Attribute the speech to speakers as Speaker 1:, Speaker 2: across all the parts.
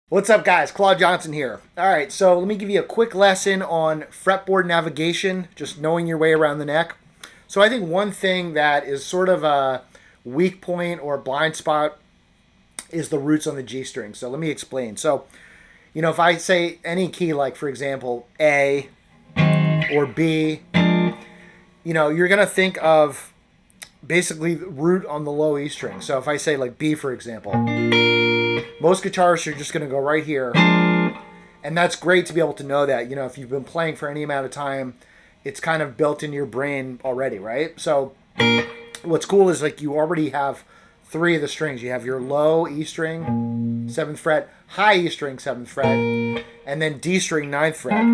Speaker 1: What's up, guys? Claude Johnson here. All right, so let me give you a quick lesson on fretboard navigation, just knowing your way around the neck. So I think one thing that is sort of a weak point or blind spot is the roots on the G string. So let me explain. So, if I say any key, like for example, A or B, you're going to think of basically the root on the low E string. So if I say like B, for example, most guitarists are just going to go right here. And that's great to be able to know that. If you've been playing for any amount of time, it's kind of built into your brain already, right? So what's cool is like you already have three of the strings. You have your low E string, 7th fret, high E string, 7th fret, and then D string, 9th fret.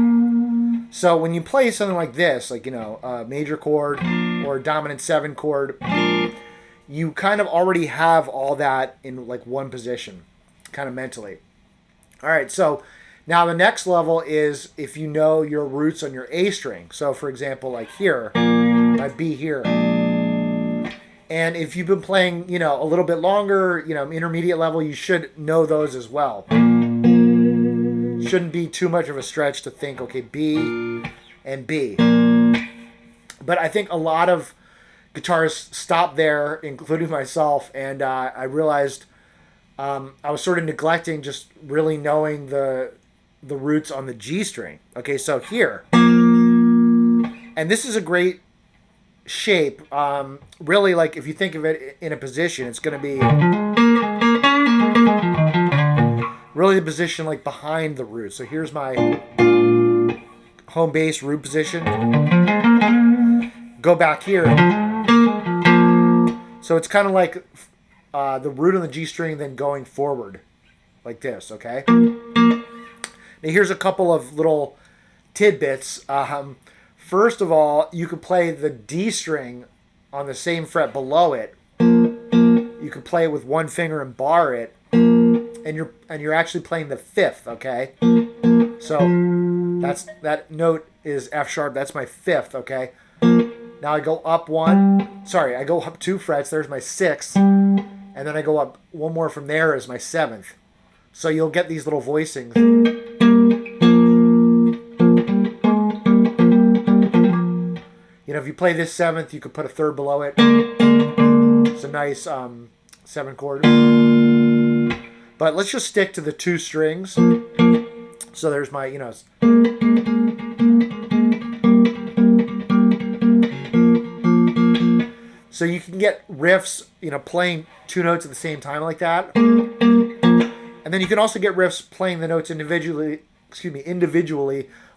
Speaker 1: So when you play something like this, like, a major chord or a dominant 7 chord, you kind of already have all that in like one position, kind of mentally. All right, so now the next level is if you know your roots on your A string. So for example, like here, my B here. And if you've been playing, a little bit longer, intermediate level, you should know those as well. Shouldn't be too much of a stretch to think, okay, B and B. But I think a lot of guitarists stop there, including myself, and I realized I was sort of neglecting just really knowing the roots on the G string. Okay, so here, and this is a great shape. Really, like if you think of it in a position, it's going to be really the position like behind the root. So here's my home base root position. Go back here. So it's kind of like the root on the G string then going forward like this, okay? Now here's a couple of little tidbits. First of all, you could play the D string on the same fret below it. You could play it with one finger and bar it, and you're actually playing the 5th, okay? So that note is F sharp. That's my 5th, okay? Now I go up I go up 2 frets. There's my 6th, and then I go up one more from there as my 7th. So you'll get these little voicings. If you play this 7th, you could put a 3rd below it. It's a nice 7 chord. But let's just stick to the 2 strings. So there's my, so you can get riffs, playing 2 notes at the same time like that. And then you can also get riffs playing the notes individually,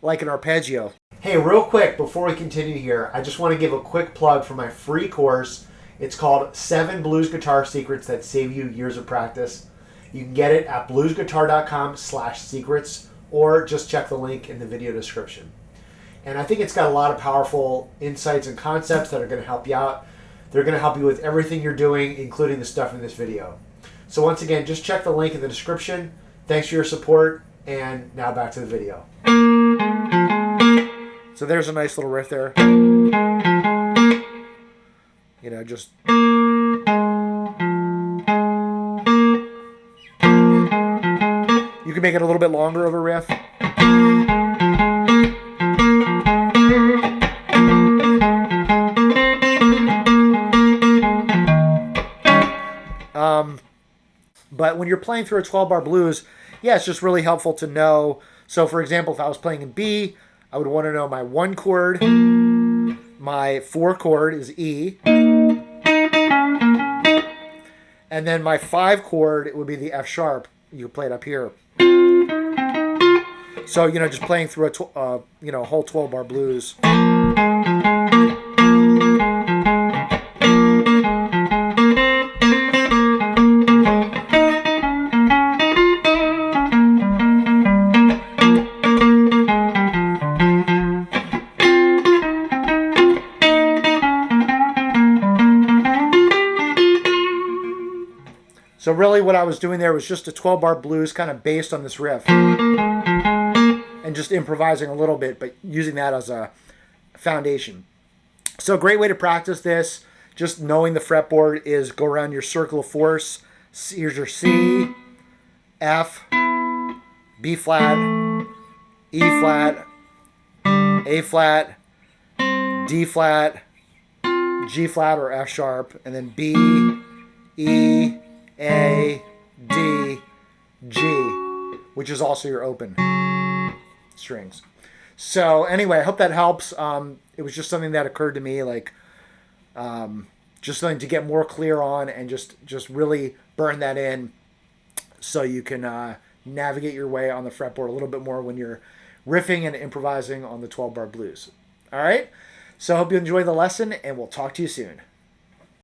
Speaker 1: like an arpeggio. Hey, real quick, before we continue here, I just want to give a quick plug for my free course. It's called 7 Blues Guitar Secrets That Save You Years of Practice. You can get it at BluesGuitar.com/secrets, or just check the link in the video description. And I think it's got a lot of powerful insights and concepts that are going to help you out. They're going to help you with everything you're doing, including the stuff in this video. So once again, just check the link in the description. Thanks for your support, and now back to the video. So there's a nice little riff there. Just... You can make it a little bit longer of a riff. But when you're playing through a 12-bar blues, yeah, it's just really helpful to know. So for example, if I was playing in B, I would want to know my 1 chord, my 4 chord is E, and then my 5 chord, it would be the F sharp. You play it up here. So, just playing through a whole 12-bar blues. So really what I was doing there was just a 12-bar blues kind of based on this riff. And just improvising a little bit, but using that as a foundation. So a great way to practice this, just knowing the fretboard, is go around your circle of force. Here's your C, F, B flat, E flat, A flat, D flat, G flat or F sharp, and then B, E, A, D, G, which is also your open strings. So anyway, I hope that helps. It was just something that occurred to me, like just something to get more clear on and just really burn that in so you can navigate your way on the fretboard a little bit more when you're riffing and improvising on the 12-bar blues. All right? So I hope you enjoy the lesson, and we'll talk to you soon.